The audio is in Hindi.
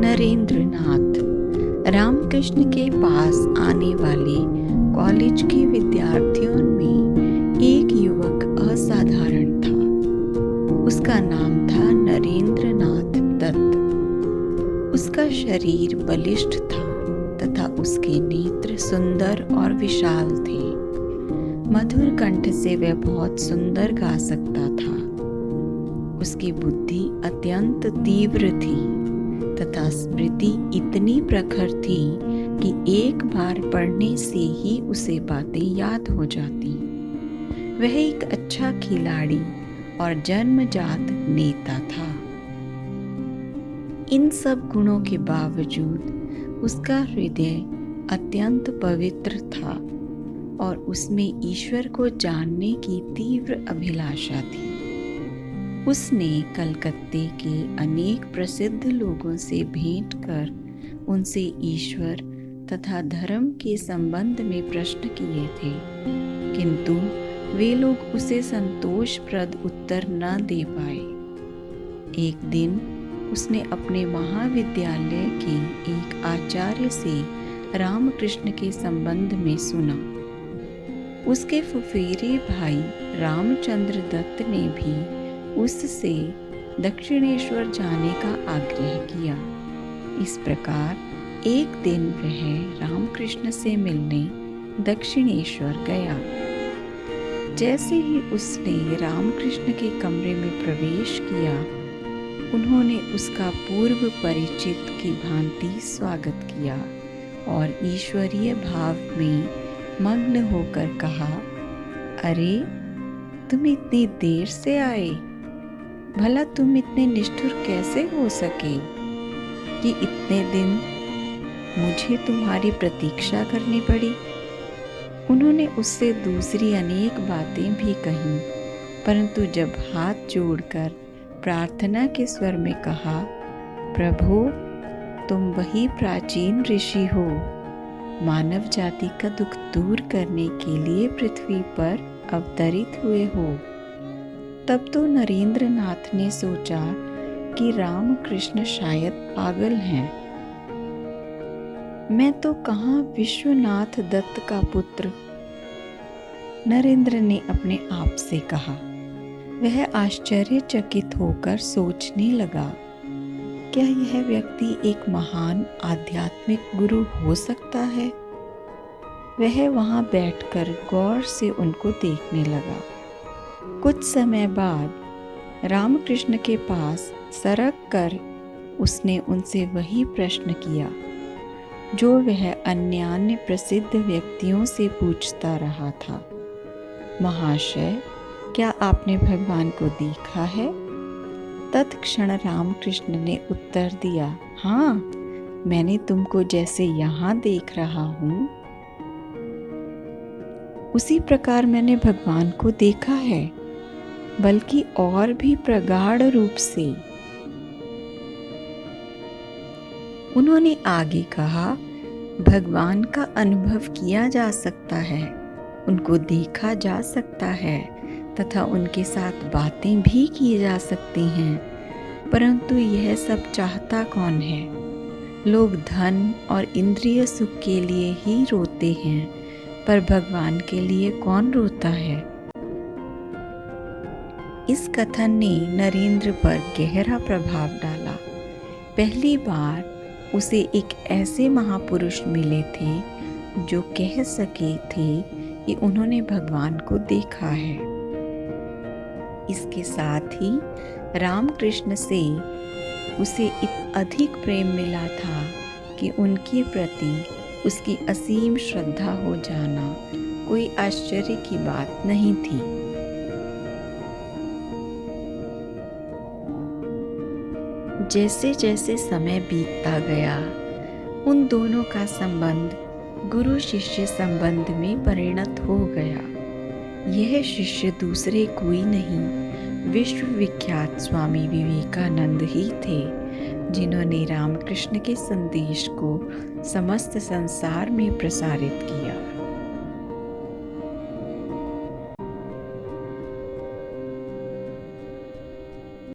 नरेंद्र नाथ रामकृष्ण के पास आने वाले कॉलेज के विद्यार्थियों में एक युवक असाधारण था। उसका नाम था नरेंद्र नाथ दत्त। उसका शरीर बलिष्ठ था तथा उसके नेत्र सुंदर और विशाल थे। मधुर कंठ से वह बहुत सुंदर गा सकता था। उसकी बुद्धि अत्यंत तीव्र थी तथा स्मृति इतनी प्रखर थी कि एक बार पढ़ने से ही उसे बातें याद हो जाती। वह एक अच्छा खिलाड़ी और जन्मजात नेता था। इन सब गुणों के बावजूद उसका हृदय अत्यंत पवित्र था और उसमें ईश्वर को जानने की तीव्र अभिलाषा थी। उसने कलकत्ते के अनेक प्रसिद्ध लोगों से भेंट कर उनसे ईश्वर तथा धर्म के संबंध में प्रश्न किए थे, किंतु वे लोग उसे संतोषप्रद उत्तर न दे पाए। एक दिन उसने अपने महाविद्यालय के एक आचार्य से रामकृष्ण के संबंध में सुना। उसके फुफेरे भाई रामचंद्र दत्त ने भी उससे दक्षिणेश्वर जाने का आग्रह किया। इस प्रकार एक दिन वह रामकृष्ण से मिलने दक्षिणेश्वर गया। जैसे ही उसने रामकृष्ण के कमरे में प्रवेश किया, उन्होंने उसका पूर्व परिचित की भांति स्वागत किया और ईश्वरीय भाव में मग्न होकर कहा, अरे तुम इतनी देर से आए, भला तुम इतने निष्ठुर कैसे हो सके कि इतने दिन मुझे तुम्हारी प्रतीक्षा करनी पड़ी। उन्होंने उससे दूसरी अनेक बातें भी कहीं, परंतु जब हाथ जोड़कर प्रार्थना के स्वर में कहा, प्रभु तुम वही प्राचीन ऋषि हो, मानव जाति का दुख दूर करने के लिए पृथ्वी पर अवतरित हुए हो, तब तो नरेंद्र नाथ ने सोचा कि रामकृष्ण शायद पागल हैं। मैं तो कहाँ विश्वनाथ दत्त का पुत्र। नरेंद्र ने अपने आप से कहा। वह आश्चर्यचकित होकर सोचने लगा, क्या यह व्यक्ति एक महान आध्यात्मिक गुरु हो सकता है? वह वहां बैठकर गौर से उनको देखने लगा। कुछ समय बाद रामकृष्ण के पास सरक कर उसने उनसे वही प्रश्न किया जो वह अन्य प्रसिद्ध व्यक्तियों से पूछता रहा था। महाशय, क्या आपने भगवान को देखा है? तत्क्षण रामकृष्ण ने उत्तर दिया, हाँ, मैंने तुमको जैसे यहाँ देख रहा हूँ उसी प्रकार मैंने भगवान को देखा है, बल्कि और भी प्रगाढ़ रूप से। उन्होंने आगे कहा, भगवान का अनुभव किया जा सकता है, उनको देखा जा सकता है तथा उनके साथ बातें भी की जा सकती हैं, परंतु यह सब चाहता कौन है? लोग धन और इंद्रिय सुख के लिए ही रोते हैं, पर भगवान के लिए कौन रोता है? इस कथन ने नरेंद्र पर गहरा प्रभाव डाला। पहली बार उसे एक ऐसे महापुरुष मिले थे जो कह सके थे कि उन्होंने भगवान को देखा है। इसके साथ ही रामकृष्ण से उसे अधिक प्रेम मिला था कि उनके प्रति उसकी असीम श्रद्धा हो जाना कोई आश्चर्य की बात नहीं थी। जैसे जैसे समय बीतता गया, उन दोनों का संबंध गुरु शिष्य संबंध में परिणत हो गया। यह शिष्य दूसरे कोई नहीं, विश्व विख्यात स्वामी विवेकानंद ही थे, जिन्होंने रामकृष्ण के संदेश को समस्त संसार में प्रसारित किया।